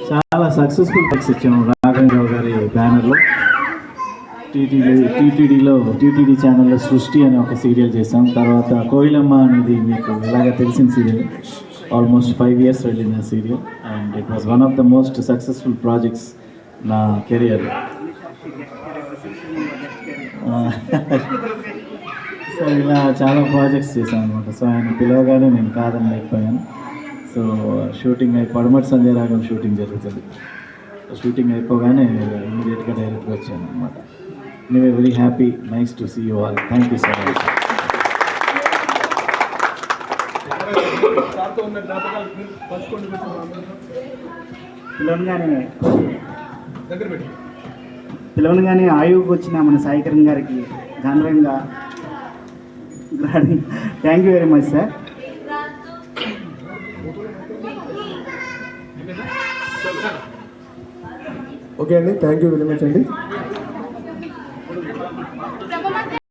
చాలా successful works ఇచ్చాము రాఘవేంద్రరావు గారి బ్యానర్లో. టీటీడీ ఛానల్లో సృష్టి అనే ఒక సీరియల్ చేసాం. తర్వాత కోయిలమ్మ అనేది మీకు ఎలాగ తెలిసిన సీరియల్, ఆల్మోస్ట్ 5 years వెళ్ళింది ఆ serial. And it was one of the most successful projects నా కెరియర్. సో ఇలా చాలా ప్రాజెక్ట్స్ చేశాను అనమాట. సో ఆయన పిలవగానే నేను కాదని లేకపోయాను. సో షూటింగ్ పడమటి సంజయ్ రాగం షూటింగ్ జరుగుతుంది. షూటింగ్ అయిపోగానే ఇమీడియట్గా డైరెక్ట్గా వచ్చాను అనమాట. Anyway very happy, nice to see you all. Thank you so much. పిలవనగానే ఆయువుకి వచ్చిన మన సాయికరణ్ గారికి ఘనంగా thank you very much sir. Okay అండి, థ్యాంక్ యూ వెరీ మచ్ అండి.